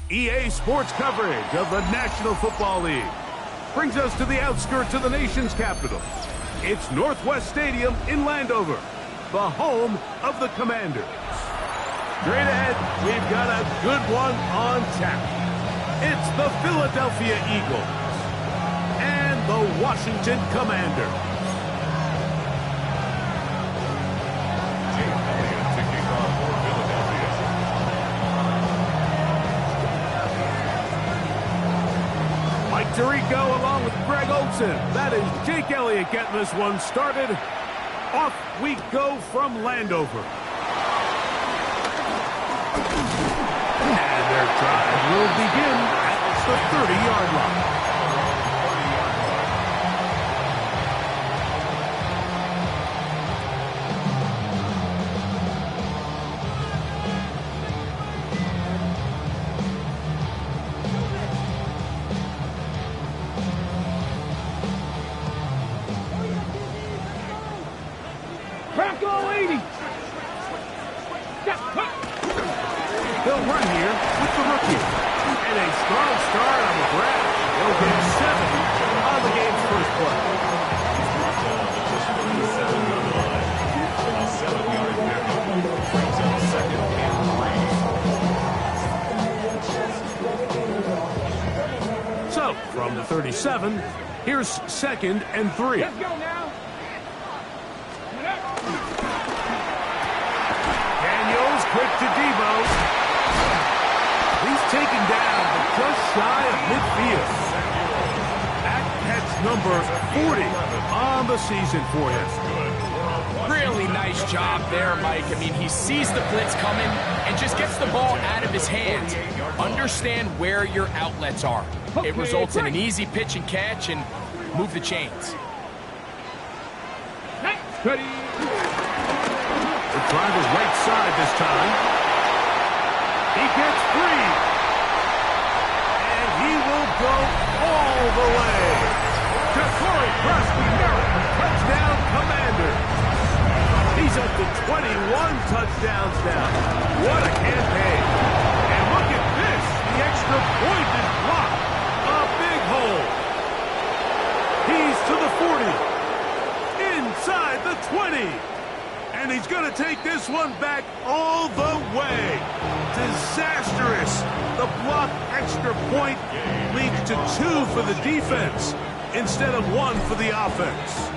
EA Sports coverage of the National Football League brings us to the outskirts of the nation's capital. It's Northwest Stadium in Landover, the home of the Commanders. Straight ahead, we've got a good one on tap. It's the Philadelphia Eagles and the Washington Commanders. Mike Tirico along with Greg Olson. That is Jake Elliott getting this one started. Off we go from Landover. And their drive will begin at the 30-yard line. They'll run here with the rookie. And a strong start on the ground. They'll get 7 on the game's first play. A 7-yard pickup brings up second and 3. So, from the 37, here's 2nd and 3. Let's go now. Daniels quick to Debo. He's taken down, but just shy of midfield. That catch number 40 on the season for him. Really nice job there, Mike. I mean, he sees the blitz coming and just gets the ball out of his hands. Understand where your outlets are. It results in an easy pitch and catch and move the chains. The driver's right side this time. He gets free. And he will go all the way. Corey Crosby, touchdown Commanders. He's up to 21 touchdowns now. What a campaign. And look at this. The extra point is blocked. A big hole. He's to the 40. Inside the 20. And he's going to take this one back all the way. Disastrous. The block extra point leads to 2 for the defense instead of 1 for the offense.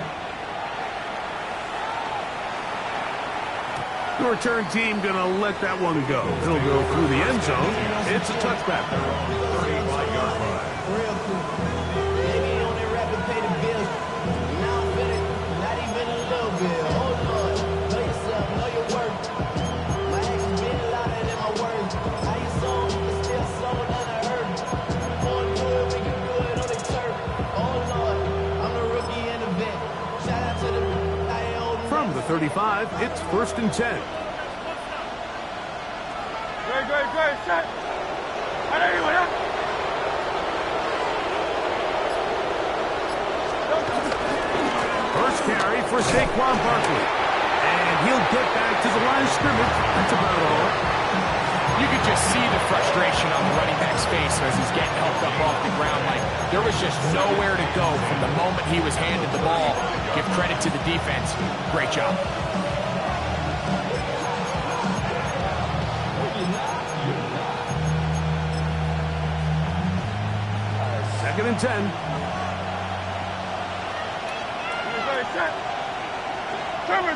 The return team going to let that one go. It'll go through the end zone. It's a touchback. From the 35, it's 1st and 10. Great, set. First carry for Saquon Barkley. And he'll get back to the line of scrimmage. That's about all. You could just see the frustration on the running back's face as he's getting helped up off the ground. Like, there was just nowhere to go from the moment he was handed the ball. Give credit to the defense. Great job. Second and 10.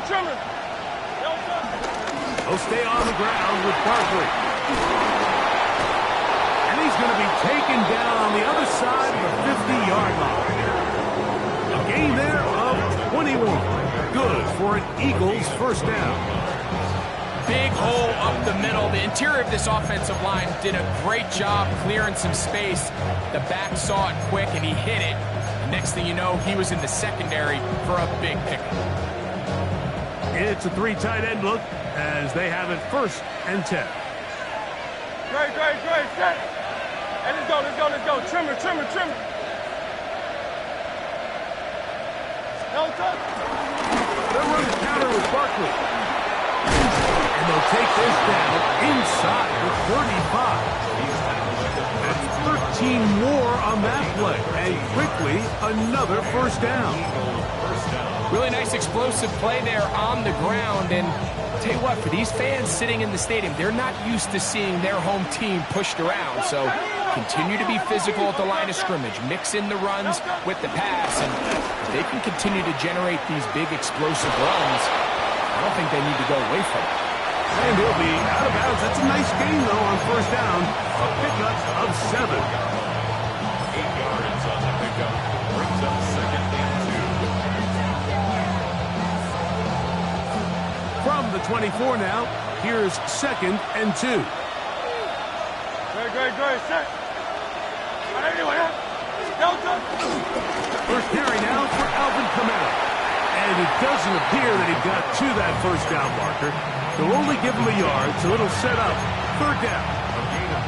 Trimmer. He'll stay on the ground with Barkley. And he's going to be taken down on the other side of the 50-yard line. A gain there of 21. Good for an Eagles first down. Big hole up the middle. The interior of this offensive line did a great job clearing some space. The back saw it quick, and he hit it. The next thing you know, he was in the secondary for a big pickup. It's a 3 tight end look as they have it 1st and 10. Great, set. And let's go. Trimmer. They're running counter with Barkley. take this down inside the 35. That's 13 more on that play. And quickly, another first down. Really nice explosive play there on the ground. And I'll tell you what, for these fans sitting in the stadium, they're not used to seeing their home team pushed around. So continue to be physical at the line of scrimmage. Mix in the runs with the pass. And if they can continue to generate these big explosive runs, I don't think they need to go away from it. And he'll be out of bounds. That's a nice gain, though, on first down. A pickup of 7. 8 yards on the pickup. Brings up second and 2. From the 24 now, here's second and 2. Great, set. First carry now for Alvin Kamara. And it doesn't appear that he got to that first down marker. They'll only give him a yard, so it'll set up third down. A gain of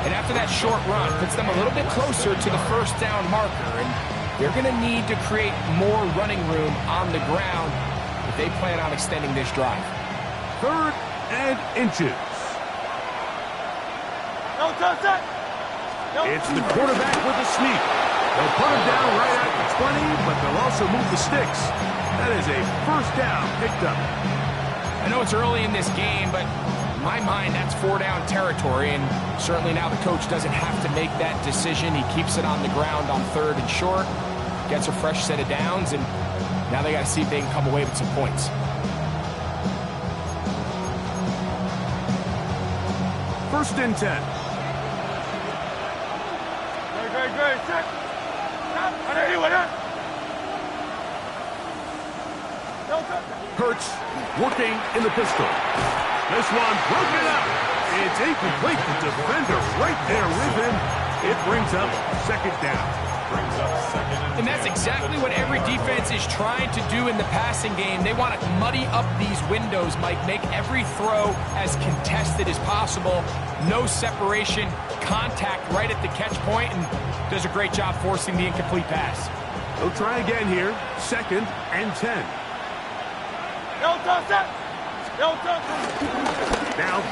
2. And after that short run, puts them a little bit closer to the first down marker. And they're going to need to create more running room on the ground if they plan on extending this drive. Third and inches. It's the quarterback with a sneak. They'll put him down right at the 20, but they'll also move the sticks. That is a first down picked up. I know it's early in this game, but in my mind, that's 4-down territory, and certainly now the coach doesn't have to make that decision. He keeps it on the ground on third and short, gets a fresh set of downs, and now they got to see if they can come away with some points. First and 10. Great, set. Hurts working in the pistol. This one broken up. It's incomplete. The defender right there with him. It brings up second down. And that's exactly what every defense is trying to do in the passing game. They want to muddy up these windows, Mike, make every throw as contested as possible. No separation, contact right at the catch point, and does a great job forcing the incomplete pass. They'll try again here. Second and 10. Now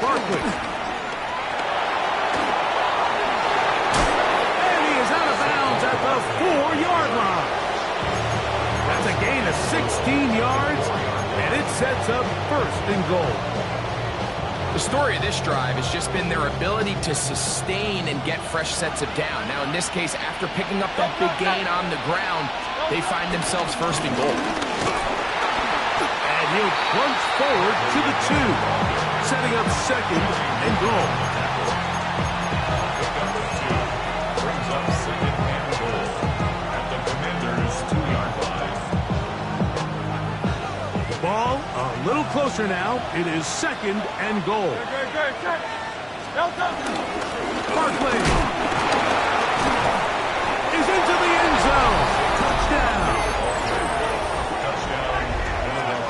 Barkley. And he is out of bounds at the 4-yard line. That's a gain of 16 yards, and it sets up first and goal. The story of this drive has just been their ability to sustain and get fresh sets of down. Now, in this case, after picking up that big gain on the ground, they find themselves first and goal. And he'll plunge forward to the 2, setting up second and goal. Brings up second and goal at the Commanders' 2-yard line. Ball a little closer now. It is second and goal. Great, set. Barkley is into the end zone. Touchdown.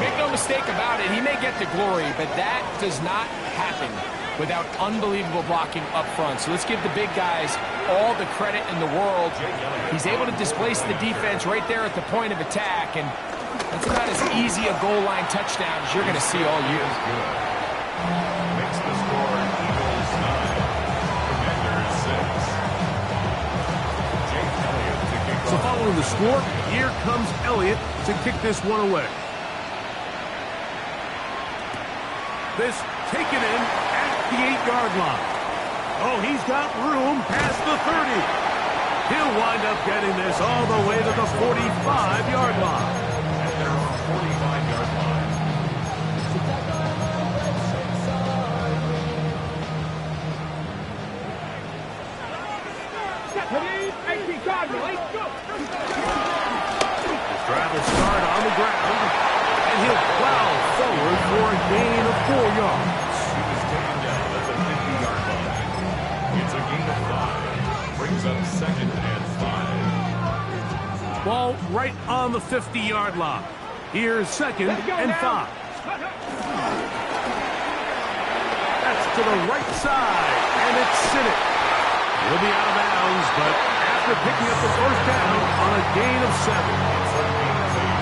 Make no mistake about it, he may get the glory, but that does not happen without unbelievable blocking up front. So let's give the big guys all the credit in the world. He's able to displace the defense right there at the point of attack, and that's about as easy a goal line touchdown as you're going to see all year. Makes the score Eagles 9, Commanders 6. Jake Elliott to kick So off. following the score, here comes Elliott to kick this one away. This taken in at the 8-yard line. Oh, he's got room past the 30. He'll wind up getting this all the way to the 45-yard line. At their 45-yard line. His drive will start on the ground, and he'll plow forward for a gain of 4 yards. He was taken down at the 50-yard line. It's a gain of 5. Brings up second and 5. Ball right on the 50-yard line. Here's second and 5. That's to the right side, and it's Sinnott. He'll be out of bounds, but after picking up the first down on a gain of 7.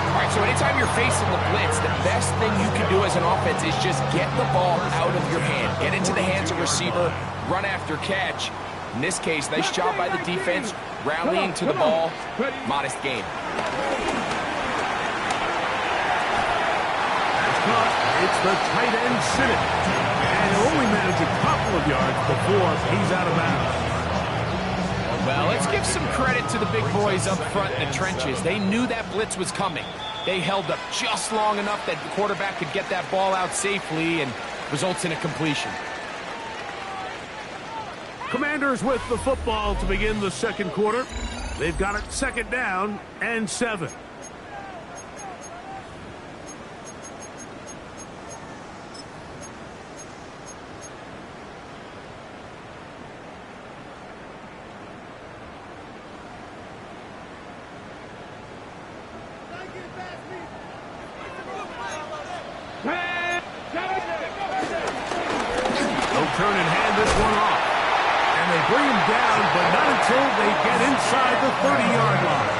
All right, Yeah, so anytime you're facing the blitz, the best thing you can do as an offense is just get the ball out of your hand. Get into the hands of receiver, run after catch. In this case, nice job by the defense, rallying to the ball. Modest gain. That's caught. It's the tight end Sinnott. And he'll only manage a couple of yards before he's out of bounds. Well, let's give some credit to the big boys up front in the trenches. They knew that blitz was coming. They held up just long enough that the quarterback could get that ball out safely and results in a completion. Commanders with the football to begin the second quarter. They've got it 2nd down and 7. They'll turn and hand this one off. And they bring him down, but not until they get inside the 30-yard line.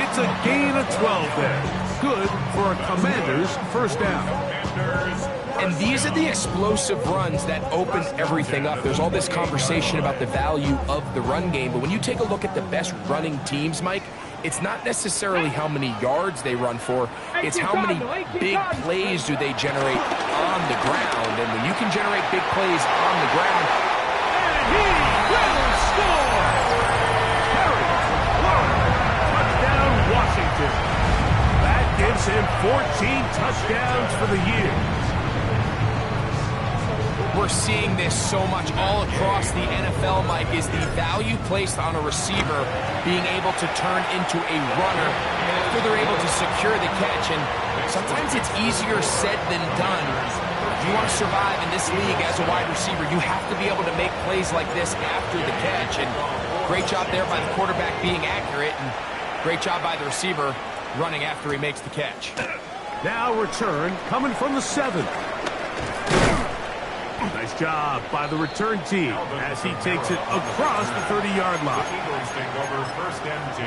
It's a gain of 12 there. Good for a Commanders first down. And these are the explosive runs that open everything up. There's all this conversation about the value of the run game, but when you take a look at the best running teams, Mike, it's not necessarily how many yards they run for, it's how many big plays do they generate on the ground. And when you can generate big plays on the ground, And he will score! Harry Clark, touchdown Washington. That gives him 14 touchdowns for the year. we're seeing this so much all across the NFL, Mike, is the value placed on a receiver being able to turn into a runner after they're able to secure the catch. And sometimes it's easier said than done. If you want to survive in this league as a wide receiver, you have to be able to make plays like this after the catch. And great job there by the quarterback being accurate, and great job by the receiver running after he makes the catch. Now return coming from the 7. Nice job by the return team as he takes it across the 30-yard line. The Eagles take over 1st and 10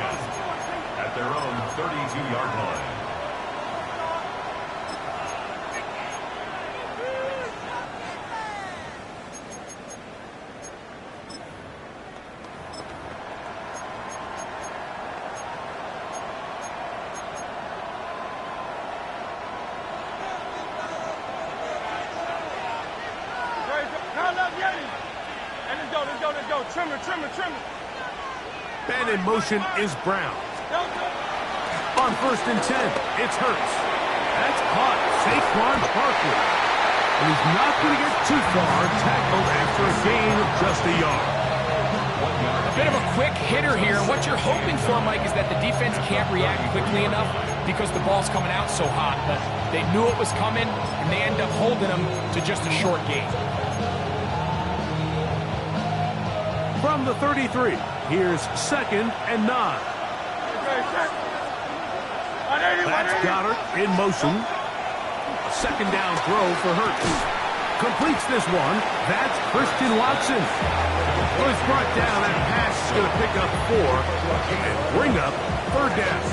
at their own 32-yard line. And in motion is Brown. On 1st and 10, it's Hurts. That's caught. Saquon Barkley. And he's not going to get too far, tackled after a gain of just a yard. A bit of a quick hitter here. What you're hoping for, Mike, is that the defense can't react quickly enough because the ball's coming out so hot. But they knew it was coming, and they end up holding them to just a short gain. From the 33, here's 2nd and 9. That's Goddard in motion. A 2nd down throw for Hurts. Completes this one. That's Christian Watson. Was brought down. That pass is going to pick up 4 and bring up 3rd down.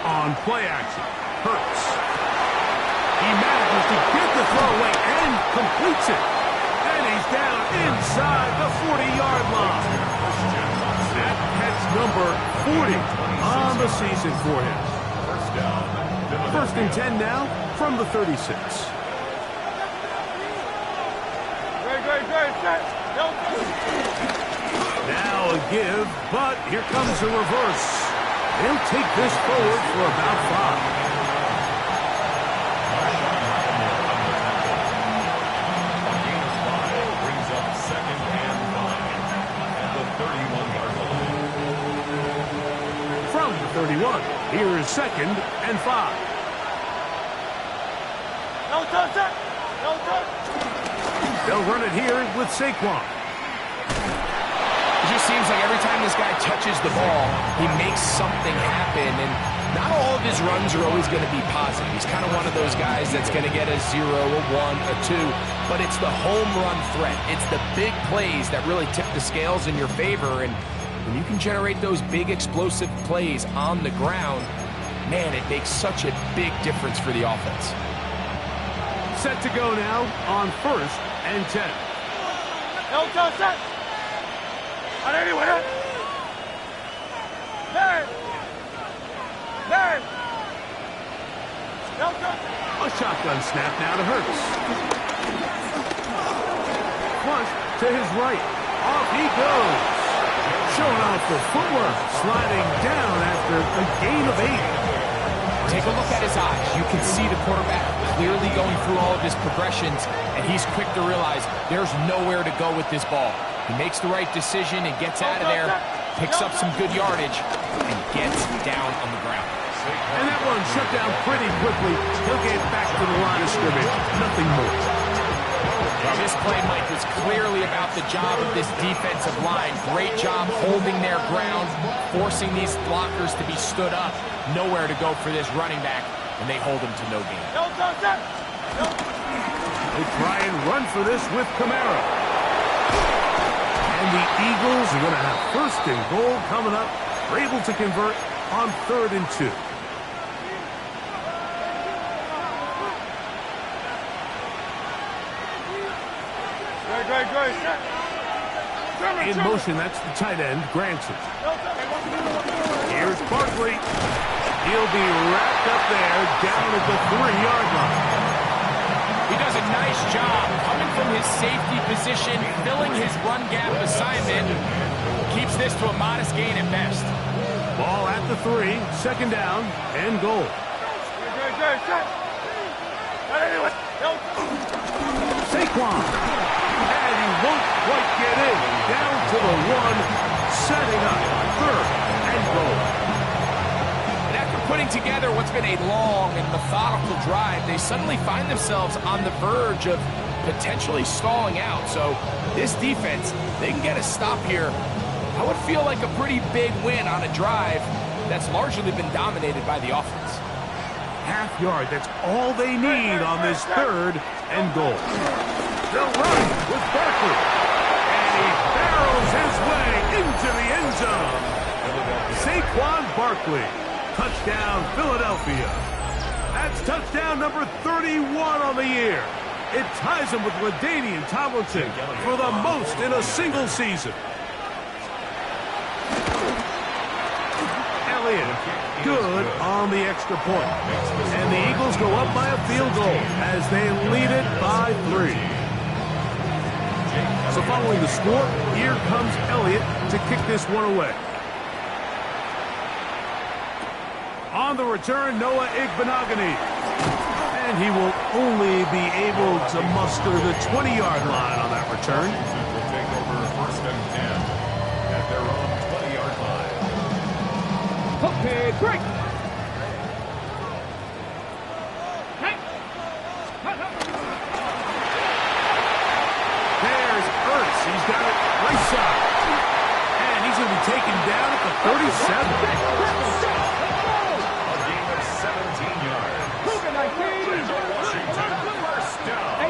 On play action, Hurts. He manages to get the throw away and completes it. And he's down inside the 40-yard line. That catch number 40 on the season for him. 1st and 10 now from the 36. Now a give, but here comes a reverse. They'll take this forward for about 5. Brings up 2nd and 5 at the 31-yard line. From the 31, here is 2nd and 5. They'll run it here with Saquon. It just seems like every time this guy touches the ball, he makes something happen. And Not all of his runs are always going to be positive. He's kind of one of those guys that's going to get a 0, a 1, a 2, but it's the home run threat. It's the big plays that really tip the scales in your favor, and when you can generate those big explosive plays on the ground, man, it makes such a big difference for the offense. Set to go now on 1st and 10. No, set. On anywhere. There. No, A shotgun snap now to Hurts. Flush to his right. Off he goes. Showing off the footwork. Sliding down after a gain of 8. Take a look at his eyes. You can see the quarterback clearly going through all of his progressions, and he's quick to realize there's nowhere to go with this ball. He makes the right decision and gets out of there, picks up some good yardage, and gets down on the ground. And that one shut down pretty quickly. He'll get back to the line of scrimmage. Nothing more. Well, this play, Mike, was clearly about the job of this defensive line. Great job holding their ground, forcing these blockers to be stood up. Nowhere to go for this running back, and they hold him to no gain. They try and run for this with Kamara. And the Eagles are going to have 1st and goal coming up. They're able to convert on 3rd and 2. Great. In motion, that's the tight end, Granson. Here's Barkley. He'll be wrapped up there down at the 3-yard line. He does a nice job coming from his safety position, filling his run gap assignment. Keeps this to a modest gain at best. Ball at the 3, 2nd down, and goal. Saquon. And he won't quite get in. Down to the 1, setting up 3rd and goal. And after putting together what's been a long and methodical drive, they suddenly find themselves on the verge of potentially stalling out. So this defense, they can get a stop here. I would feel like a pretty big win on a drive that's largely been dominated by the offense. Half yard, that's all they need on this 3rd and goal. They'll run with Barkley. And he barrels his way into the end zone. Saquon Barkley. Touchdown, Philadelphia. That's touchdown number 31 on the year. It ties him with LaDainian Tomlinson for the most in a single season. Elliott, good on the extra point. And the Eagles go up by a field goal as they lead it by 3. So following the score, here comes Elliott to kick this one away. On the return, Noah Igbenogany. And he will only be able to muster the 20-yard line on that return. Will take over 1st and 10 at their own 20-yard line. Okay, break. There's Ertz. He's got it right side. And he's going to be taken down at the 37. A gain of 17 yards. Washington, 1st down.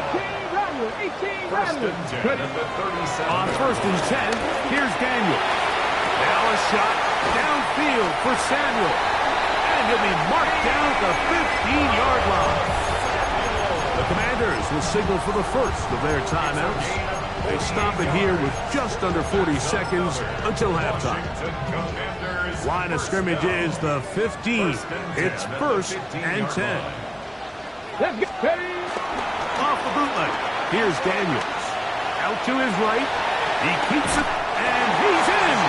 1st and 10 at the 37. On 1st and 10, here's Daniel. Now a shot downfield for Samuel. And he'll be marked down at the 15-yard line. The Commanders will signal for the first of their timeouts. They stop it here with just under 40 seconds until halftime. Line of scrimmage is the 15. It's 1st and 10. Off the bootleg. Here's Daniels. Out to his right. He keeps it, and he's in.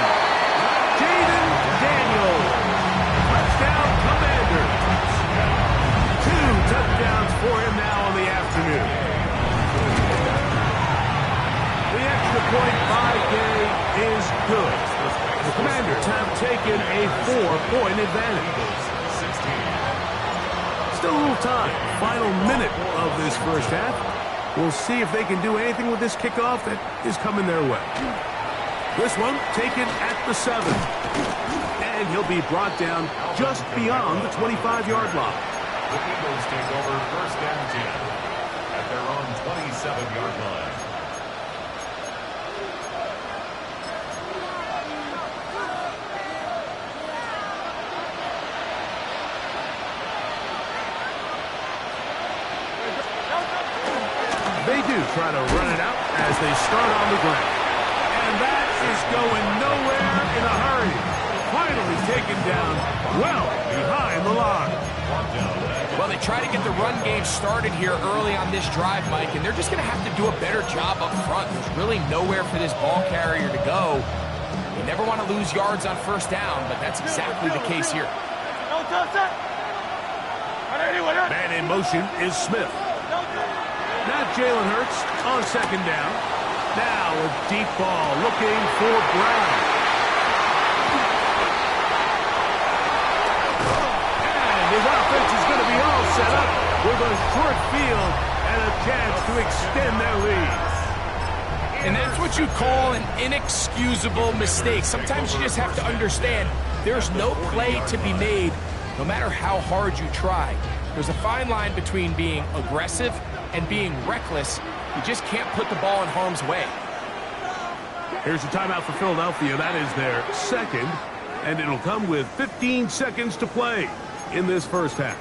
Jaden Daniels. Touchdown, Commanders. 2 touchdowns for him now on the afternoon. The extra point by Day is good. The Commanders have taken a 4-point advantage. Still a little time. Final minute of this first half. We'll see if they can do anything with this kickoff that is coming their way. This one taken at the 7. And and he'll be brought down just beyond the 25-yard line. The Eagles take over first and 10 at their own 27-yard line. They do try to run it out as they start on the ground. And that is going nowhere in a hurry. Finally taken down well behind the line. Well, they try to get the run game started here early on this drive, Mike, and they're just going to have to do a better job up front. There's really nowhere for this ball carrier to go. You never want to lose yards on first down, but that's exactly the case here. Man in motion is Smith. Not Jalen Hurts on second down. Now a deep ball looking for Brown. And his offense is going to be all set up with a short field and a chance to extend their lead. And that's what you call an inexcusable mistake. Sometimes you just have to understand there's no play to be made no matter how hard you try. There's a fine line between being aggressive and being reckless. You just can't put the ball in harm's way. Here's a timeout for Philadelphia. That is their second, and it'll come with 15 seconds to play in this first half.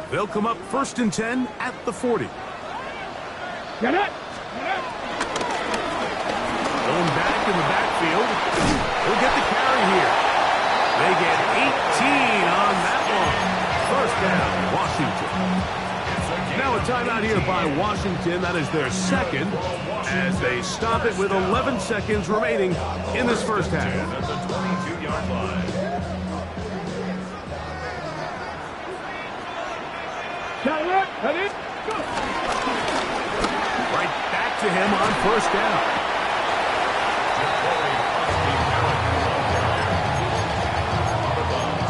They'll come up first and 10 at the 40. Get it! Going back in the backfield. He'll get the carry here. They get 18 on that one. First down, Washington. Now a timeout here by Washington. That is their second as they stop it with 11 seconds remaining in this first half. At the 22-yard line. Ready? Go! Right back to him on first down.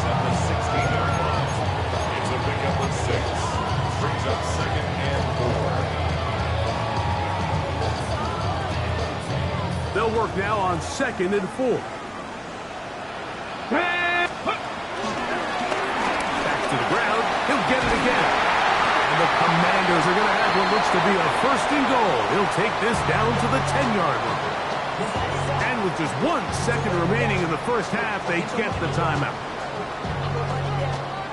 At the 16-yard line. It's a pickup of 6. Brings up second and 4. They'll work now on second and 4. Back to the ground. He'll get it again. The Commanders are going to have what looks to be a first and goal. He'll take this down to the 10-yard line. And with just 1 second remaining in the first half, they get the timeout.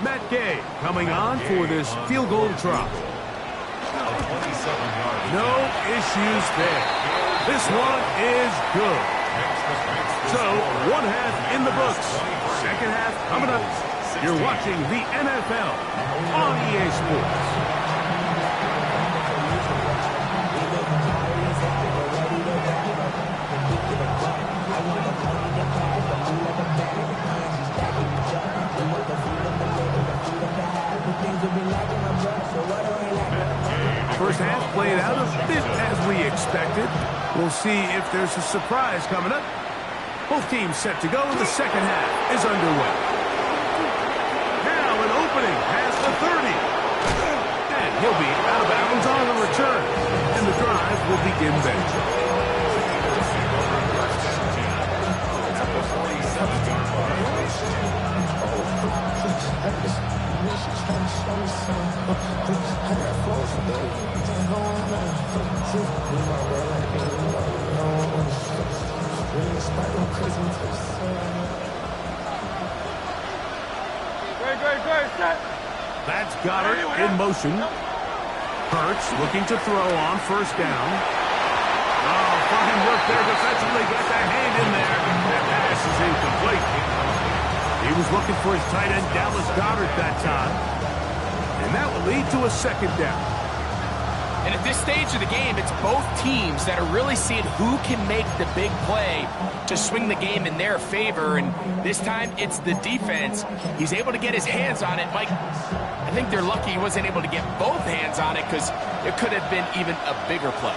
Matt Gay coming on for this field goal try. No issues there. This one is good. So, 1 half in the books. Second half coming up. You're watching the NFL on EA Sports. First half played out a bit as we expected. We'll see if there's a surprise coming up. Both teams set to go, and the second half is underway. Now an opening past the 30. And he'll be out of bounds on the return. And the drive will begin then. That's Goddard in motion. Hurts looking to throw on first down. Oh, fine work there defensively. Got that hand in there. That pass is incomplete. He was looking for his tight end, Dallas Goddard, that time. And that will lead to a second down. And at this stage of the game, it's both teams that are really seeing who can make the big play to swing the game in their favor. And this time, it's the defense. He's able to get his hands on it. Mike, I think they're lucky he wasn't able to get both hands on it because it could have been even a bigger play.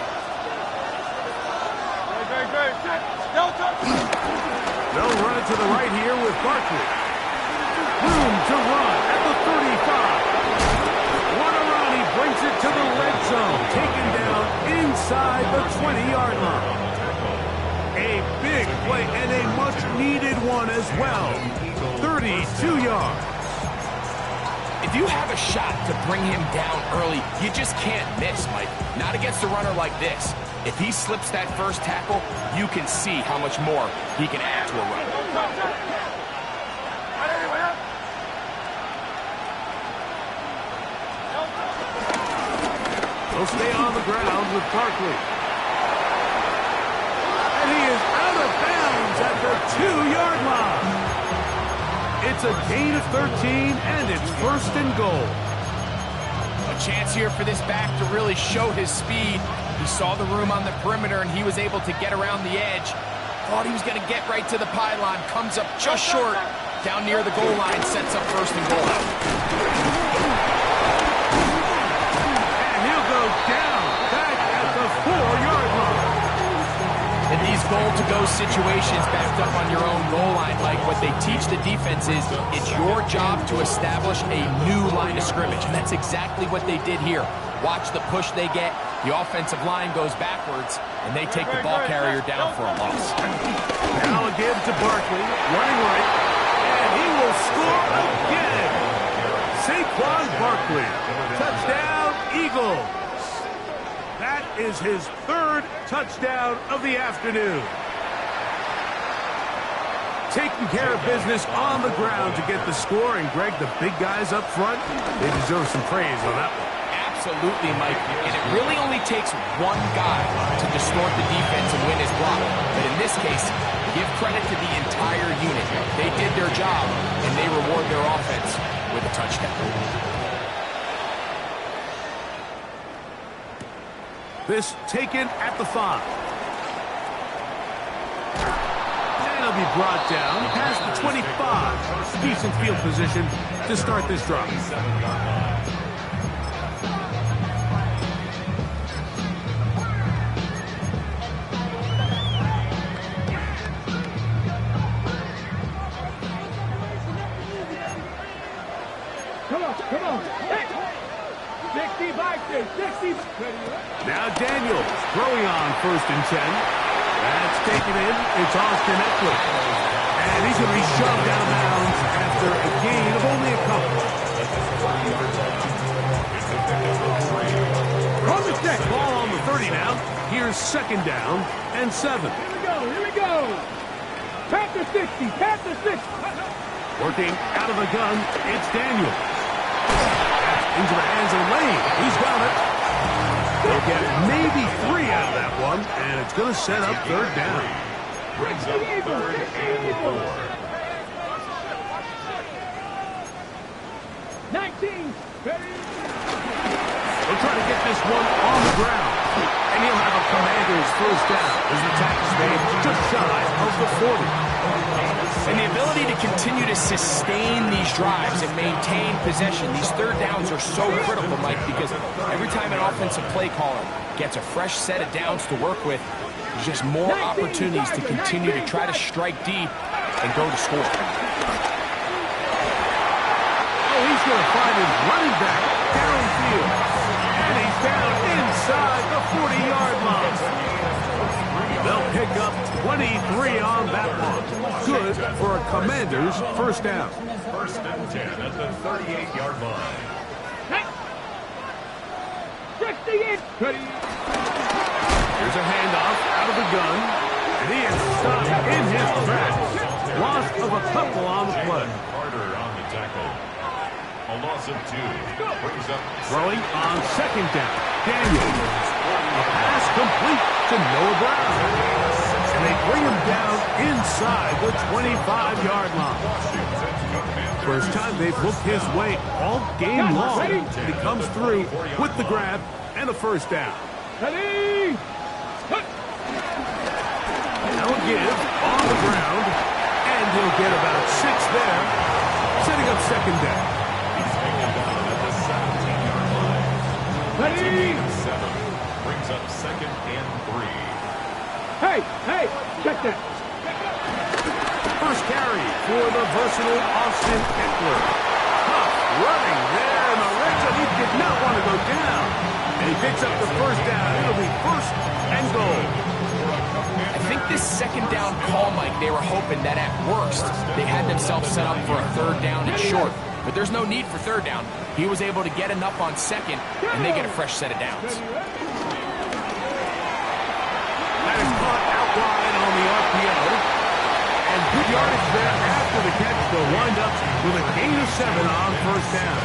They'll run it to the right here with Barkley. Room to run at the 35. Guarani brings it to the red zone, taken down inside the 20-yard line. A big play and a much-needed one as well. 32 yards. If you have a shot to bring him down early, you just can't miss, Mike. Not against a runner like this. If he slips that first tackle, you can see how much more he can add to a run. He'll stay on the ground with Barkley. And he is out of bounds at the 2-yard line. It's a gain of 13, and it's first and goal. A chance here for this back to really show his speed. He saw the room on the perimeter, and he was able to get around the edge. Thought he was going to get right to the pylon. Comes up just short. Down near the goal line, sets up first and goal. And he'll go down back at the 4-yard line. In these goal-to-go situations backed up on your own goal line, Mike, what they teach the defense is it's your job to establish a new line of scrimmage, and that's exactly what they did here. Watch the push they get. The offensive line goes backwards, and they take the ball carrier down for a loss. Now a give to Barkley, running right, and he will score again. Saquon Barkley, touchdown Eagles. That is his third touchdown of the afternoon. Taking care of business on the ground to get the score, and Greg, the big guys up front, they deserve some praise on that one. Absolutely, Mike. And it really only takes one guy to distort the defense and win his block. But in this case, give credit to the entire unit. They did their job, and they reward their offense with a touchdown. This taken at the 5. And he'll be brought down past the 25. Decent field position to start this drive. Come on. Hey. 60 back there. 60. Now Daniels throwing on first and 10. That's taken in. It's Austin Eckler. And he's going to be shoved out of bounds after a gain of only a couple. Ball on the 30 now. Here's second down and 7. Here we go. Panther 60. Panther 60. Working out of the gun, it's Daniels. Into the hands of Lane. He's got it. They'll get maybe 3 out of that one, and it's going to set up third down. Brings up third and 4. 19. They'll try to get this one on the ground. And he'll have a Commander's first down as the tackle's made just shy of the 40. And the ability to continue to sustain these drives and maintain possession, these third downs are so critical, Mike, because every time an offensive play caller gets a fresh set of downs to work with, there's just more opportunities to continue to try to strike deep and go to score. Oh, he's going to find his running back downfield. And he's down inside the 40-yard line. They'll pick up 23 on that one. Good for a Commander's first down. First and 10 at the 38-yard line. 68. Here's a handoff out of the gun. And he is stopped in his tracks. Loss of a couple on the play. Carter on the tackle. A loss of 2. Brings up Throwing on second down. Daniels. A pass complete to Noah Brown. And they bring him down inside the 25-yard line. First time they've looked his way all game long. And he comes through with the grab and a first down. Ready. Now a give on the ground. And he'll get about 6 there. Setting up second down. He's taken down at the 17-yard line. Ready. 7. Brings up second and 3. Hey, check that. First carry for the versatile Austin Eckler. Tough running there in the red zone. He did not want to go down. And he picks up the first down. It'll be 1st and goal. I think this second down call, Mike, they were hoping that at worst they had themselves set up for a 3rd down and short. But there's no need for 3rd down. He was able to get enough on 2nd, and they get a fresh set of downs. That is caught out wide on the RPO. And good yardage there after the catch. They'll wind up with a gain of 7 on 1st down.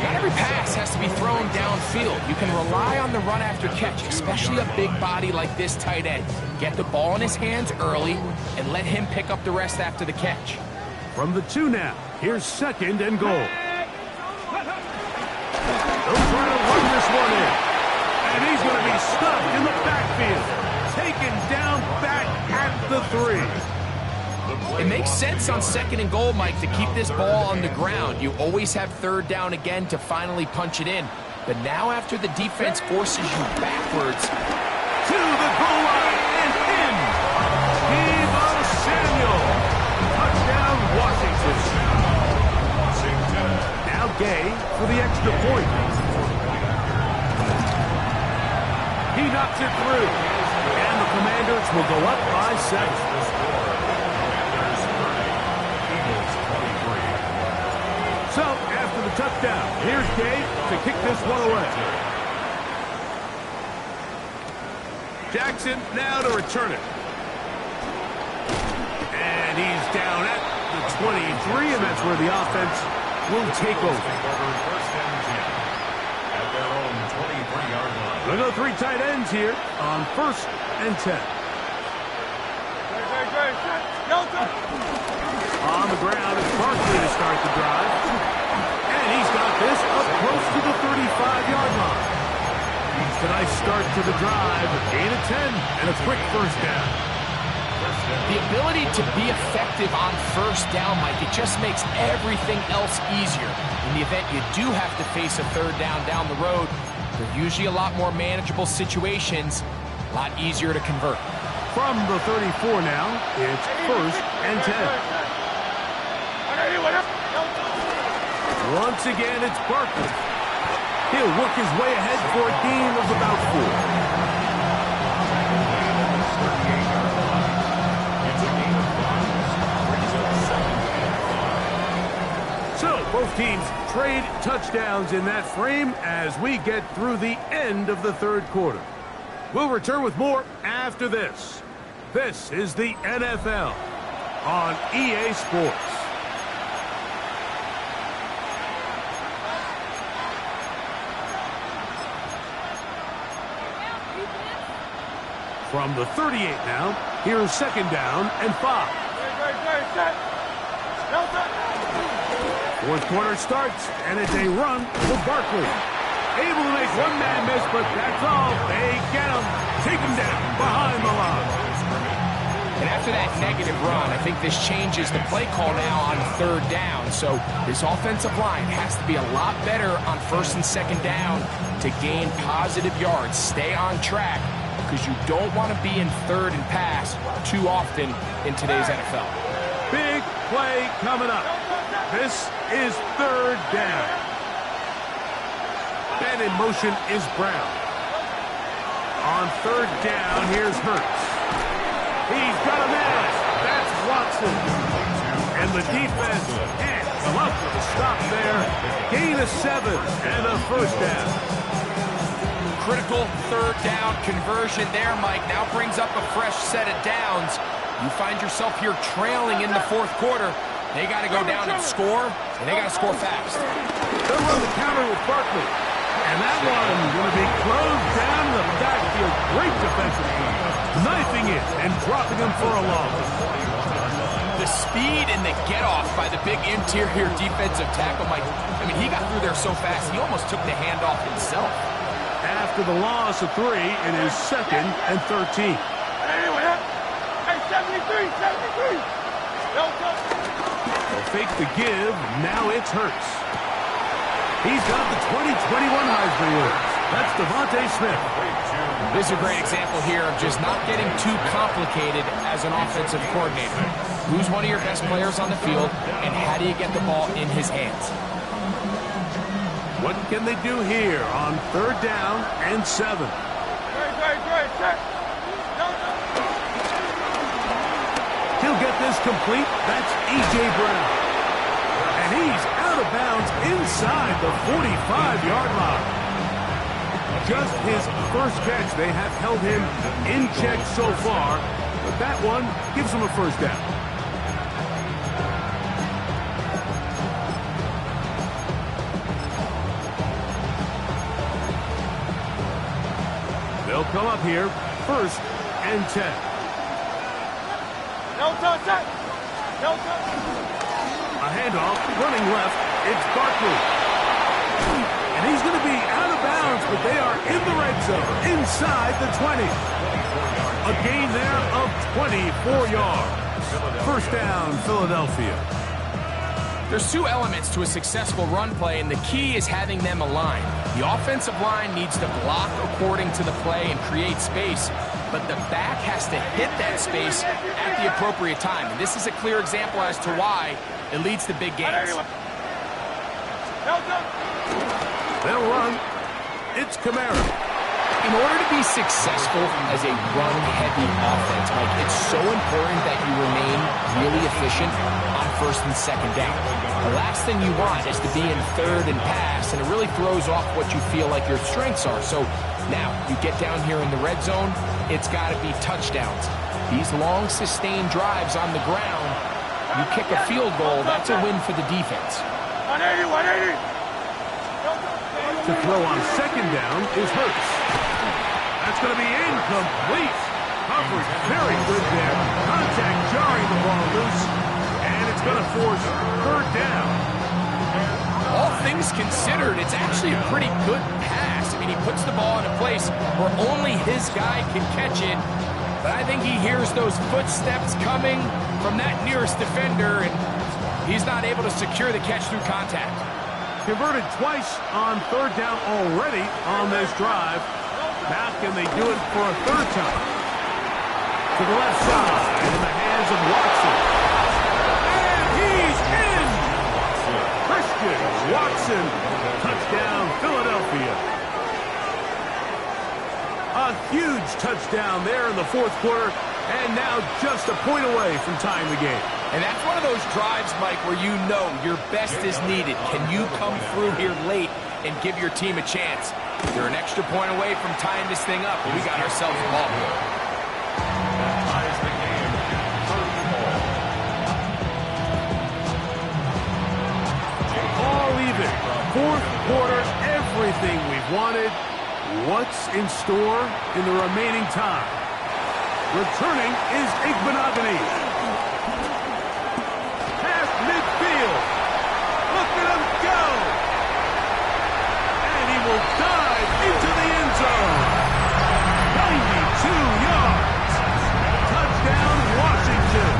Not every pass has to be thrown downfield. You can rely on the run after catch, especially a big body like this tight end. Get the ball in his hands early and let him pick up the rest after the catch. From the 2 now, here's 2nd and goal. They'll try to run this one in. And he's going to be stuck in the backfield. Taken down back at the 3. It makes sense on 2nd and goal, Mike, to keep this ball on the ground. You always have 3rd down again to finally punch it in. But now after the defense forces you backwards. To the goal line and in. Deebo Samuel. Touchdown, Washington. Now Gay for the extra point. He knocks it through. And the Commanders will go up by 7. So, after the touchdown, here's Gay to kick this one away. Jackson now to return it. And he's down at the 23, and that's where the offense will take over. We'll go 3 tight ends here on 1st and 10. On the ground is Barkley to start the drive. And he's got this up close to the 35-yard line. It's a nice start to the drive. A gain of 10 and a quick 1st down. The ability to be effective on 1st down, Mike, it just makes everything else easier. In the event you do have to face a 3rd down the road, they're usually a lot more manageable situations, a lot easier to convert. From the 34 now, it's 1st and 10. Once again, it's Barkley. He'll work his way ahead for a gain of about 4. So, both teams trade touchdowns in that frame as we get through the end of the 3rd quarter. We'll return with more after this. This is the NFL on EA Sports. From the 38 now, here's 2nd down and 5. 4th quarter starts, and it's a run for Barkley. Able to make one man miss, but that's all. They get him. Take him down behind the line. And after that negative run, I think this changes the play call now on 3rd down. So this offensive line has to be a lot better on 1st and 2nd down to gain positive yards. Stay on track, because you don't want to be in 3rd and pass too often in today's NFL. Big play coming up. This is 3rd down. And in motion is Brown. On 3rd down, here's Hurts. He's got a man. That's Watson. And the defense can't come up with a stop there. Gain of 7 and a 1st down. Critical 3rd down conversion there, Mike. Now brings up a fresh set of downs. You find yourself here trailing in the 4th quarter. They got to go down and score, and they got to score fast. They'll run the counter with Barkley. And that one going to be closed down in the backfield. Great defensive play. Knifing it and dropping him for a loss. The speed and the get-off by the big interior defensive tackle, Mike. I mean, he got through there so fast, he almost took the handoff himself. After the loss of 3, it is 2nd and 13. Hey, 73. They'll fake the give. Now it's Hurts. He's got the 2021 Heisman winners. That's Devontae Smith. This is a great example here of just not getting too complicated as an offensive coordinator. Who's one of your best players on the field, and how do you get the ball in his hands? What can they do here on 3rd down and 7? He'll get this complete. That's A.J. Brown. And he's out of bounds inside the 45-yard line. Just his first catch. They have held him in check so far, but that one gives him a 1st down. They'll come up here, 1st and 10. A handoff, running left, it's Barkley. And he's going to be out of bounds, but they are in the red zone, inside the 20. A gain there of 24 yards. 1st down, Philadelphia. There's 2 elements to a successful run play, and the key is having them aligned. The offensive line needs to block according to the play and create space, but the back has to hit that space at the appropriate time. And this is a clear example as to why it leads to big gains. They'll run. It's Kamara. In order to be successful as a run-heavy offense, Mike, it's so important that you remain really efficient on 1st and 2nd down. The last thing you want is to be in 3rd and pass, and it really throws off what you feel like your strengths are. So now you get down here in the red zone, it's got to be touchdowns. These long, sustained drives on the ground, you kick a field goal, that's a win for the defense. 180. To throw on 2nd down is Hurts. That's going to be incomplete. Coverage very good there. Contact jarring the ball loose. And it's going to force 3rd down. All things considered, it's actually a pretty good pass. I mean, he puts the ball in a place where only his guy can catch it. But I think he hears those footsteps coming from that nearest defender, and he's not able to secure the catch through contact. Converted twice on 3rd down already on this drive. Now can they do it for a 3rd time? To the left side, in the hands of Watson. And he's in! Christian Watson, touchdown Philadelphia. A huge touchdown there in the 4th quarter, and now just a point away from tying the game. And that's one of those drives, Mike, where you know your best is needed. Can you come through here late and give your team a chance? You're an extra point away from tying this thing up, and we got ourselves a ball. Ties the game. 3rd ball. All even. 4th quarter, everything we've wanted. What's in store in the remaining time? Returning is Igbenogany. Half midfield. Look at him go. And he will dive into the end zone. 92 yards. Touchdown, Washington.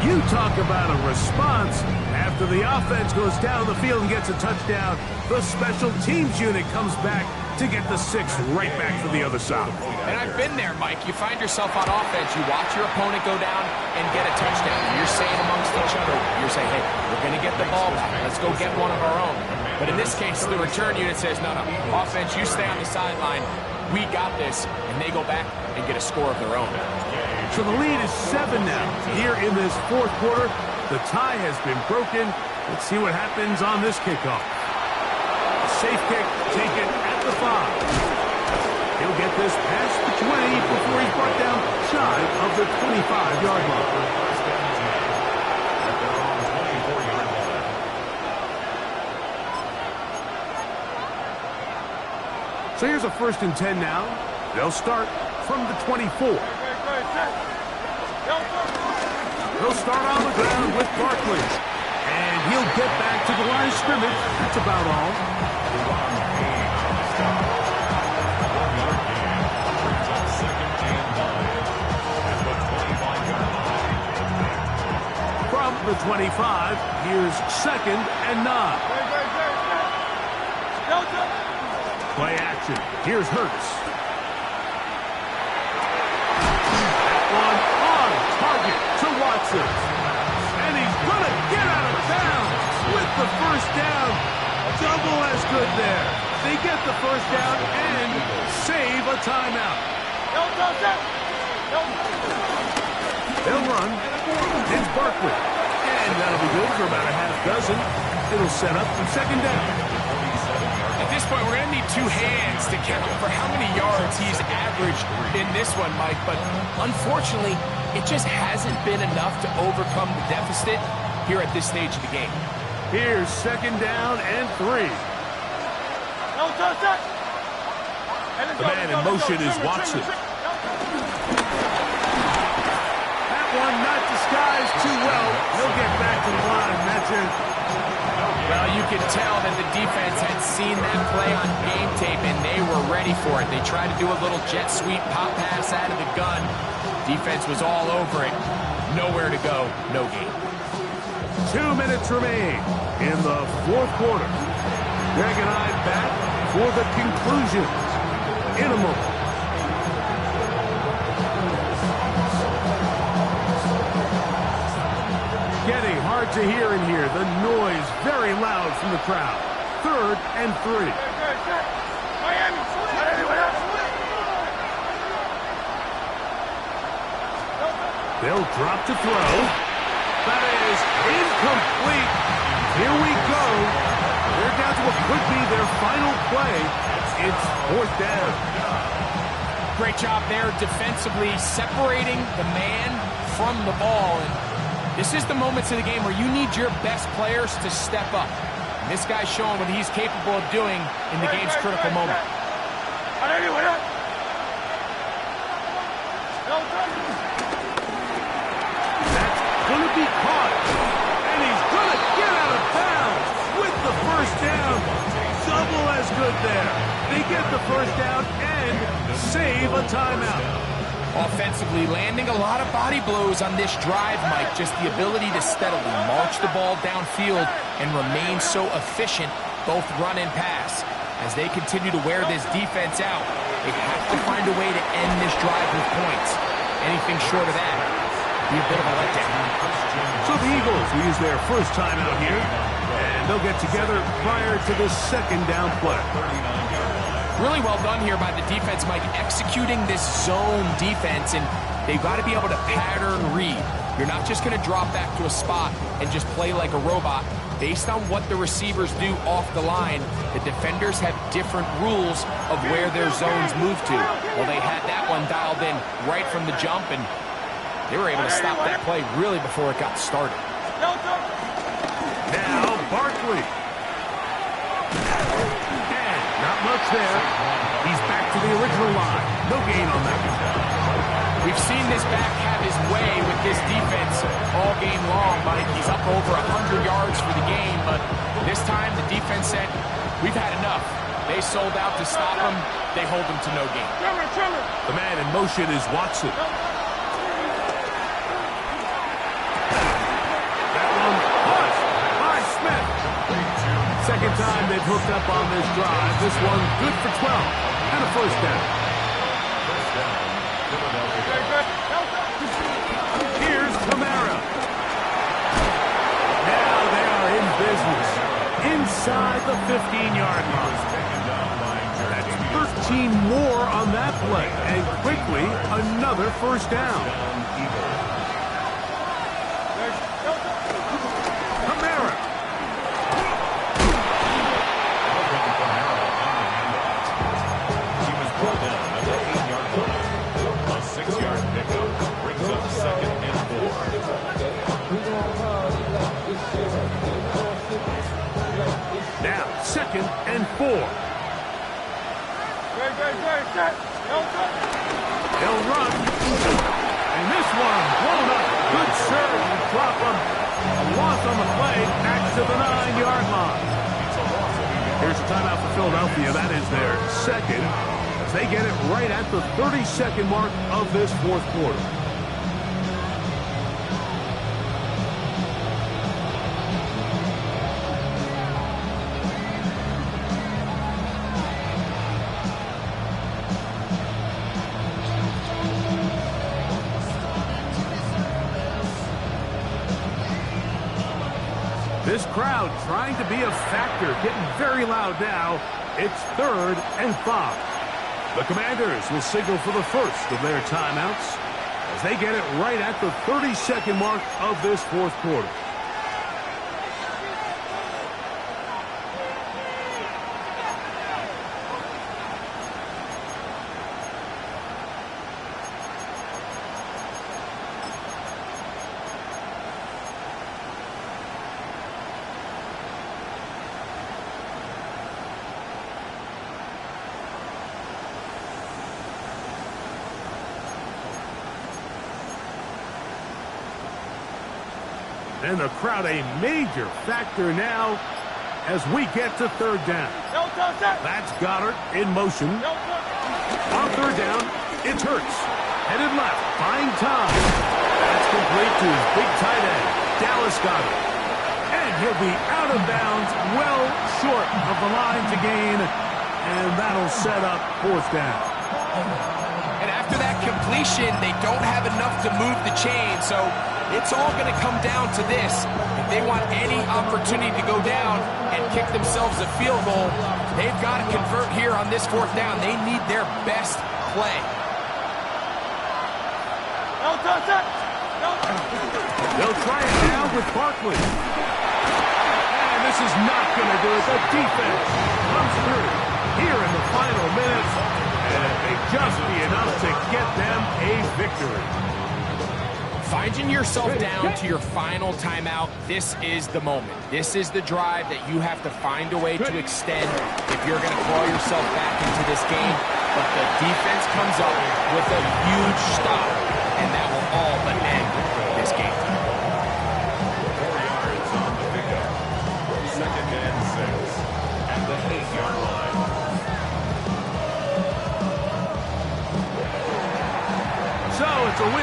You talk about a response. After the offense goes down the field and gets a touchdown, the special teams unit comes back to get the 6 right back to the other side. And I've been there, Mike. You find yourself on offense, you watch your opponent go down and get a touchdown. And you're saying amongst each other, you're saying, hey, we're going to get the ball back. Let's go get one of our own. But in this case, the return unit says, no, offense, you stay on the sideline. We got this. And they go back and get a score of their own. So the lead is 7 now. Here in this 4th quarter, the tie has been broken. Let's see what happens on this kickoff. A safe kick taken at the 5. He'll get this past the 20 before he's brought down shy of the 25-yard line. So here's a 1st and 10 now. They'll start from the 24. He'll start on the ground with Barkley. And he'll get back to the line of scrimmage. That's about all. From the 25, here's 2nd and 9. Play action. Here's Hurts. passes. And he's going to get out of bounds with the first down. Double as good there. They get the first down and save a timeout. They'll run. It's Barkley. And that'll be good for about a half dozen. It'll set up for second down. At this point, we're going to need two hands to count for how many yards he's averaged in this one, Mike. But unfortunately, it just hasn't been enough to overcome the deficit here at this stage of the game. Here's second down and 3. The man in motion is Watson. That one not disguised too well. He'll get back to the line. That's it. Well, you can tell that the defense had seen that play on game tape, and they were ready for it. They tried to do a little jet sweep pop pass out of the gun. Defense was all over it. Nowhere to go. No gain. 2 minutes remain in the fourth quarter. Greg and I back for the conclusions in a moment. Getting hard to hear in here. The noise very loud from the crowd. 3rd and 3. They'll drop to throw. That is incomplete. Here we go. They're down to what could be their final play. It's 4th down. Great job there defensively, separating the man from the ball. And this is the moments of the game where you need your best players to step up. And this guy's showing what he's capable of doing in the game's critical moment. That's going to be caught. And he's going to get out of bounds with the first down. Double as good there. They get the first down and save a timeout. Offensively, landing a lot of body blows on this drive, Mike. Just the ability to steadily march the ball downfield and remain so efficient, both run and pass. As they continue to wear this defense out, they have to find a way to end this drive with points. Anything short of that would be a bit of a letdown. So the Eagles will use their first timeout here, and they'll get together prior to the second down play. Really well done here by the defense, Mike, executing this zone defense, and they've got to be able to pattern read. You're not just going to drop back to a spot and just play like a robot. Based on what the receivers do off the line, the defenders have different rules of where their zones move to. Well, they had that one dialed in right from the jump, and they were able to stop that play really before it got started. Now, Barkley. Not much there. He's back to the original line. No gain on that one. We've seen this back have his way with this defense all game long, Mike. He's up over 100 yards for the game, but this time the defense said, we've had enough. They sold out to stop him. They hold him to no gain. The man in motion is Watson. That one caught by Smith. Second time they've hooked up on this drive. This one good for 12 and a first down. Here's Kamara. Now they are in business inside the 15-yard line. That's 13 more on that play, and quickly another first down. Kamara. Now, 2nd and 4. They'll run. And this one blown up. Good serve and drop him. A loss on the play back to the 9-yard line. Here's a timeout for Philadelphia. That is their second. As they get it right at the 32nd mark of this fourth quarter. This crowd trying to be a factor, getting very loud now. It's 3rd and 5. The Commanders will signal for the first of their timeouts as they get it right at the 30-second mark of this 4th quarter. And the crowd a major factor now as we get to 3rd down. That's Goddard in motion. On 3rd down, it's Hurts. Headed left, buying time. That's complete to his big tight end, Dallas Goddard. And he'll be out of bounds, well short of the line to gain. And that'll set up 4th down. And after that completion, they don't have enough to move the chain, so it's all going to come down to this. If they want any opportunity to go down and kick themselves a field goal, they've got to convert here on this 4th down. They need their best play. They'll try it now with Barkley. And this is not going to do it. The defense comes through here in the final minutes. And it may just be enough to get them a victory. Finding yourself down to your final timeout, this is the moment. This is the drive that you have to find a way to extend if you're going to claw yourself back into this game. But the defense comes up with a huge stop